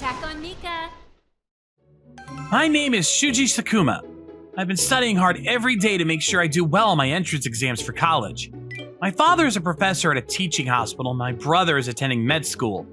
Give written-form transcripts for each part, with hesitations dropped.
Attack on Mika! My name is Shuji Sakuma. I've been studying hard every day to make sure I do well on my entrance exams for college. My father is a professor at a teaching hospital. My brother is attending med school.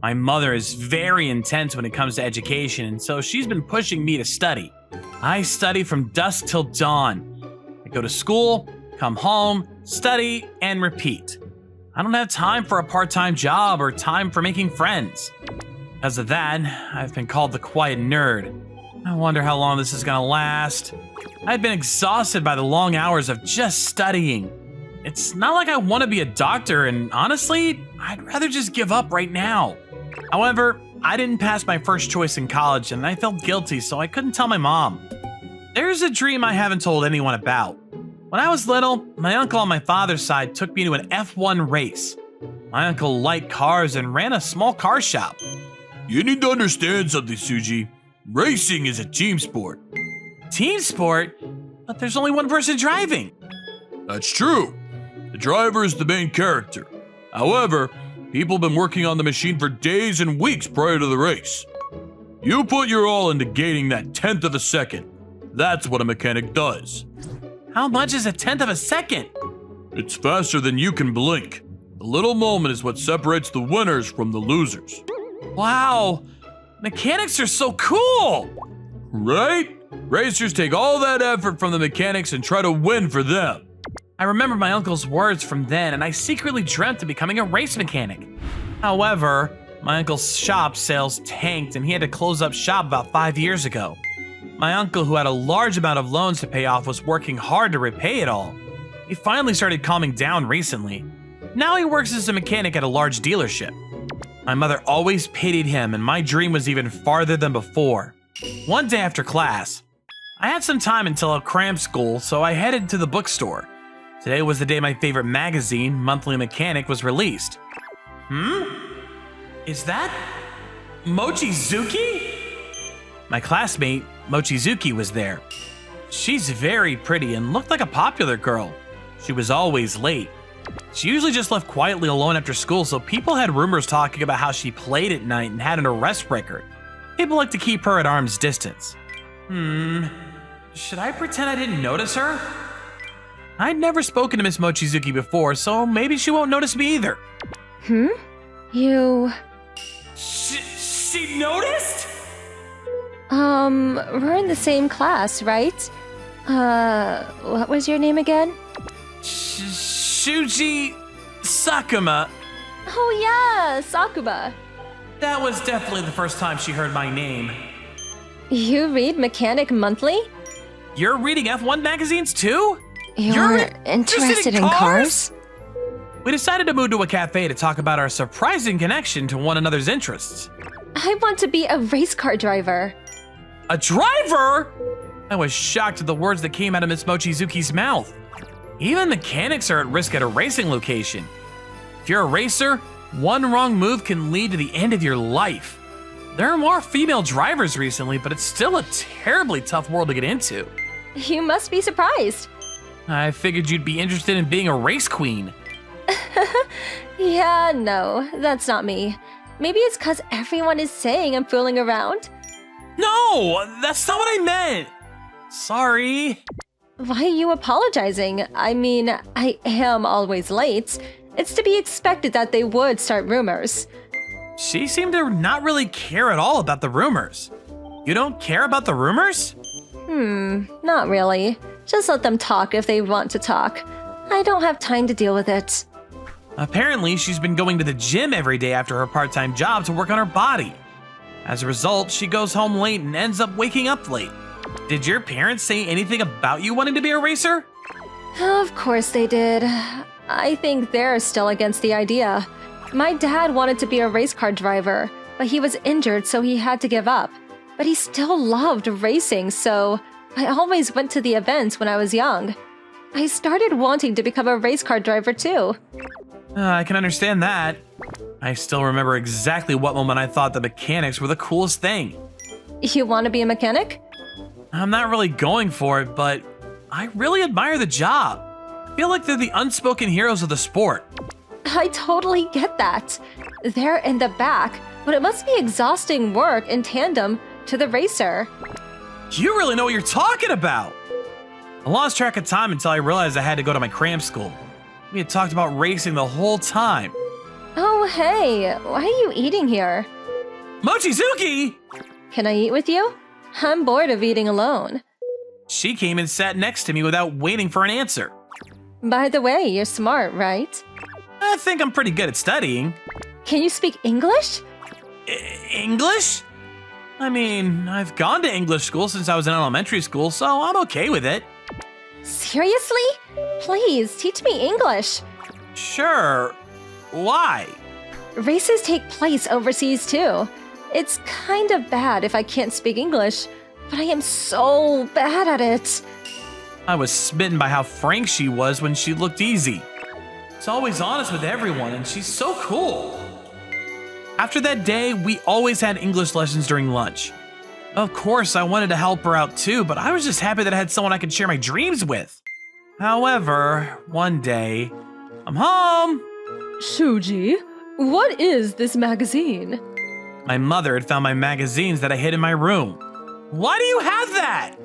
My mother is very intense when it comes to education, and so she's been pushing me to study. I study from dusk till dawn. I go to school, come home, study, and repeat. I don't have time for a part-time job or time for making friends. Because of that, I've been called the quiet nerd. I wonder how long this is gonna last. I've been exhausted by the long hours of just studying. It's not like I want to be a doctor, and honestly, I'd rather just give up right now. However, I didn't pass my first choice in college, and I felt guilty, so I couldn't tell my mom. There's a dream I haven't told anyone about. When I was little, my uncle on my father's side took me to an F1 race. My uncle liked cars and ran a small car shop. You need to understand something, Suji. Racing is a team sport. Team sport? But there's only one person driving. That's true. The driver is the main character. However, people have been working on the machine for days and weeks prior to the race. You put your all into gaining that 1/10 of a second. That's what a mechanic does. How much is a 1/10 of a second? It's faster than you can blink. The little moment is what separates the winners from the losers. Wow, mechanics are so cool! Right? Racers take all that effort from the mechanics and try to win for them. I remember my uncle's words from then, and I secretly dreamt of becoming a race mechanic. However, my uncle's shop sales tanked and he had to close up shop about 5 years ago. My uncle, who had a large amount of loans to pay off, was working hard to repay it all. He finally started calming down recently. Now he works as a mechanic at a large dealership. My mother always pitied him, and my dream was even farther than before. One day after class, I had some time until a cram school, so I headed to the bookstore. Today was the day my favorite magazine, Monthly Mechanic, was released. Is that Mochizuki? My classmate, Mochizuki, was there. She's very pretty and looked like a popular girl. She was always late. She usually just left quietly alone after school, so people had rumors talking about how she played at night and had an arrest record. People like to keep her at arm's distance. Should I pretend I didn't notice her? I'd never spoken to Miss Mochizuki before, so maybe she won't notice me either. You... She noticed? We're in the same class, right? What was your name again? Shuji Sakuma. Oh yeah, Sakuma. That was definitely the first time she heard my name. You read Mechanic Monthly? You're reading F1 magazines too? You're interested in cars? We decided to move to a cafe to talk about our surprising connection to one another's interests. I want to be a race car driver. A driver? I was shocked at the words that came out of Miss Mochizuki's mouth. Even mechanics are at risk at a racing location. If you're a racer, one wrong move can lead to the end of your life. There are more female drivers recently, but it's still a terribly tough world to get into. You must be surprised. I figured you'd be interested in being a race queen. Yeah, no, that's not me. Maybe it's because everyone is saying I'm fooling around. No, that's not what I meant. Sorry. Why are you apologizing? I mean, I am always late. It's to be expected that they would start rumors. She seemed to not really care at all about the rumors. You don't care about the rumors? Not really. Just let them talk if they want to talk. I don't have time to deal with it. Apparently, she's been going to the gym every day after her part-time job to work on her body. As a result, she goes home late and ends up waking up late. Did your parents say anything about you wanting to be a racer? Of course they did. I think they're still against the idea. My dad wanted to be a race car driver, but he was injured, so he had to give up. But he still loved racing, so I always went to the events when I was young. I started wanting to become a race car driver too. I can understand that. I still remember exactly what moment I thought the mechanics were the coolest thing. You want to be a mechanic? I'm not really going for it, but I really admire the job. I feel like they're the unspoken heroes of the sport. I totally get that. There in the back, but it must be exhausting work in tandem to the racer. You really know what you're talking about. I lost track of time until I realized I had to go to my cram school. We had talked about racing the whole time. Oh, hey, why are you eating here? Mochizuki! Can I eat with you? I'm bored of eating alone. She came and sat next to me without waiting for an answer. By the way, you're smart, right? I think I'm pretty good at studying. Can you speak English? English? I mean, I've gone to English school since I was in elementary school, so I'm okay with it. Seriously? Please, teach me English. Sure. Why? Races take place overseas too. It's kind of bad if I can't speak English, but I am so bad at it. I was smitten by how frank she was when she looked easy. She's always honest with everyone, and she's so cool. After that day, we always had English lessons during lunch. Of course, I wanted to help her out too, but I was just happy that I had someone I could share my dreams with. However, one day, I'm home. Shuji, what is this magazine? My mother had found my magazines that I hid in my room. Why do you have that?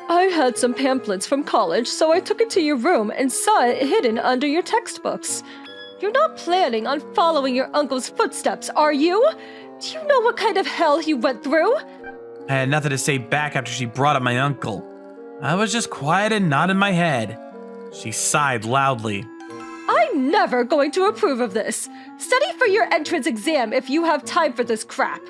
I had some pamphlets from college, so I took it to your room and saw it hidden under your textbooks. You're not planning on following your uncle's footsteps, are you? Do you know what kind of hell he went through? I had nothing to say back after she brought up my uncle. I was just quiet and nodding my head. She sighed loudly. I'm never going to approve of this. Study for your entrance exam if you have time for this crap.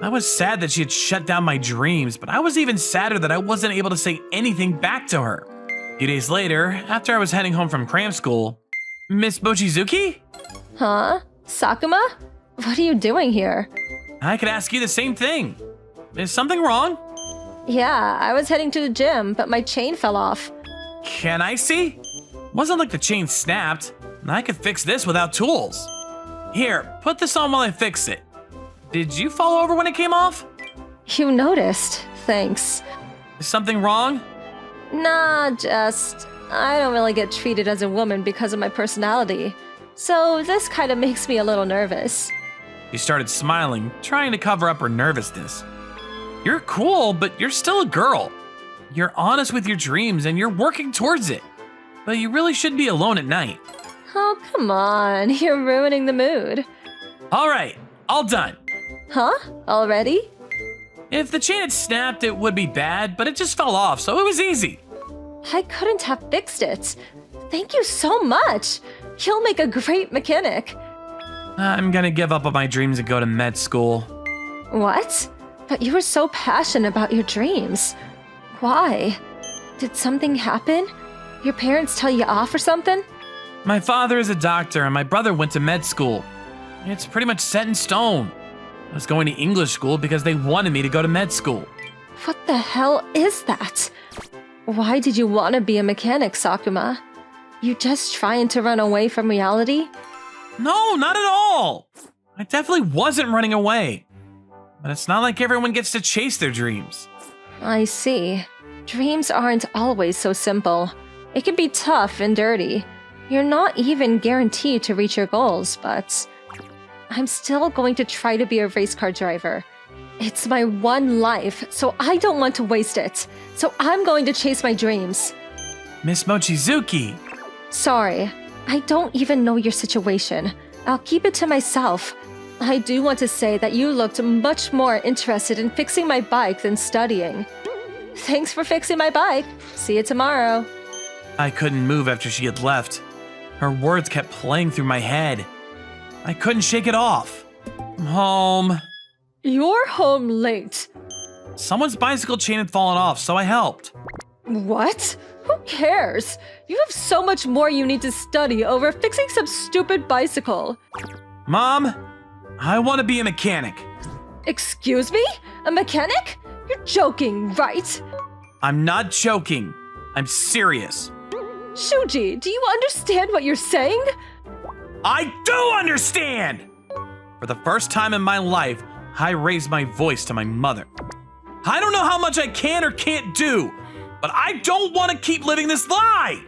I was sad that she had shut down my dreams, but I was even sadder that I wasn't able to say anything back to her. A few days later, after I was heading home from cram school, Miss Mochizuki? Huh? Sakuma? What are you doing here? I could ask you the same thing. Is something wrong? Yeah, I was heading to the gym, but my chain fell off. Can I see? Wasn't like the chain snapped, and I could fix this without tools. Here, put this on while I fix it. Did you fall over when it came off? You noticed. Thanks. Is something wrong? Nah, just... I don't really get treated as a woman because of my personality. So this kind of makes me a little nervous. She started smiling, trying to cover up her nervousness. You're cool, but you're still a girl. You're honest with your dreams and you're working towards it. But you really should be alone at night. Oh, come on. You're ruining the mood. All right, all done. Huh? Already? If the chain had snapped, it would be bad, but it just fell off, so it was easy. I couldn't have fixed it. Thank you so much. You'll make a great mechanic. I'm gonna give up on my dreams and go to med school. What? But you were so passionate about your dreams. Why? Did something happen? Your parents tell you off or something? My father is a doctor and my brother went to med school. It's pretty much set in stone. I was going to English school because they wanted me to go to med school. What the hell is that? Why did you want to be a mechanic, Sakuma? You just trying to run away from reality? No, not at all. I definitely wasn't running away. But it's not like everyone gets to chase their dreams. I see. Dreams aren't always so simple. It can be tough and dirty. You're not even guaranteed to reach your goals, but I'm still going to try to be a race car driver. It's my one life, so I don't want to waste it. So I'm going to chase my dreams. Miss Mochizuki. Sorry, I don't even know your situation. I'll keep it to myself. I do want to say that you looked much more interested in fixing my bike than studying. Thanks for fixing my bike. See you tomorrow. I couldn't move after she had left. Her words kept playing through my head. I couldn't shake it off. I'm home. You're home late. Someone's bicycle chain had fallen off, so I helped. What? Who cares? You have so much more you need to study over fixing some stupid bicycle. Mom, I want to be a mechanic. Excuse me? A mechanic? You're joking, right? I'm not joking. I'm serious. Shuji, do you understand what you're saying? I do understand! For the first time in my life, I raised my voice to my mother. I don't know how much I can or can't do, but I don't want to keep living this lie!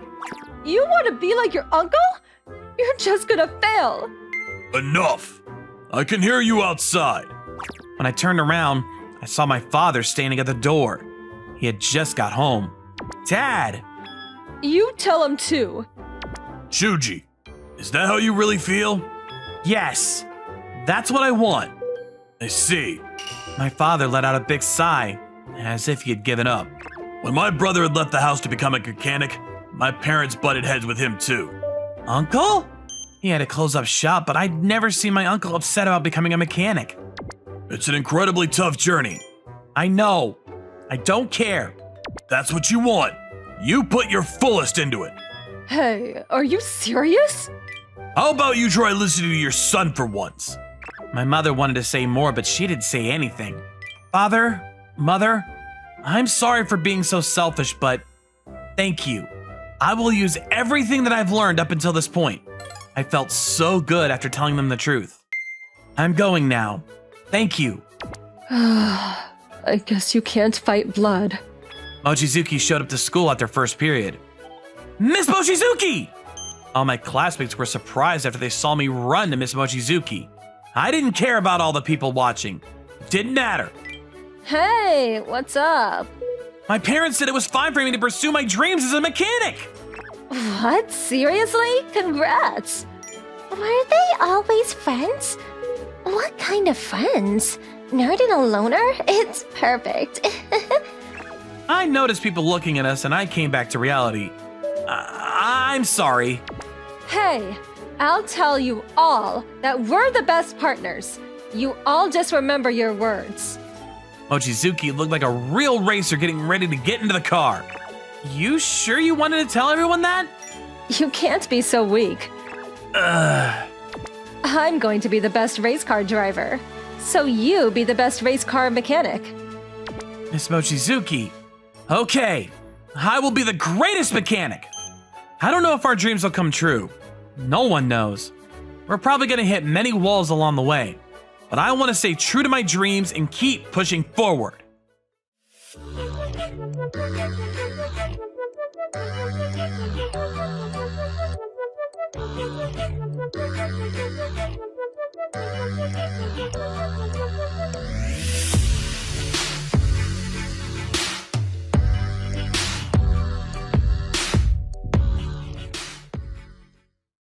You want to be like your uncle? You're just gonna fail. Enough! I can hear you outside. When I turned around, I saw my father standing at the door. He had just got home. Dad! You tell him too. Shuji, is that how you really feel? Yes, that's what I want. I see. My father let out a big sigh, as if he had given up. When my brother had left the house to become a mechanic, my parents butted heads with him too. Uncle? He had to close up shop, but I'd never seen my uncle upset about becoming a mechanic. It's an incredibly tough journey. I know. I don't care. That's what you want. You put your fullest into it. Hey, are you serious? How about you try listening to your son for once? My mother wanted to say more, but she didn't say anything. Father, Mother, I'm sorry for being so selfish, but thank you. I will use everything that I've learned up until this point. I felt so good after telling them the truth. I'm going now. Thank you. I guess you can't fight blood. Mochizuki showed up to school after first period. Miss Mochizuki! All my classmates were surprised after they saw me run to Miss Mochizuki. I didn't care about all the people watching. Didn't matter. Hey, what's up? My parents said it was fine for me to pursue my dreams as a mechanic. What? Seriously? Congrats. Were they always friends? What kind of friends? Nerd and a loner? It's perfect. I noticed people looking at us and I came back to reality. I'm sorry. Hey, I'll tell you all that we're the best partners. You all just remember your words. Mochizuki looked like a real racer getting ready to get into the car. You sure you wanted to tell everyone that? You can't be so weak. I'm going to be the best race car driver. So you be the best race car mechanic. Miss Mochizuki. Okay, I will be the greatest mechanic. I don't know if our dreams will come true. No one knows. We're probably gonna hit many walls along the way. But I want to stay true to my dreams and keep pushing forward.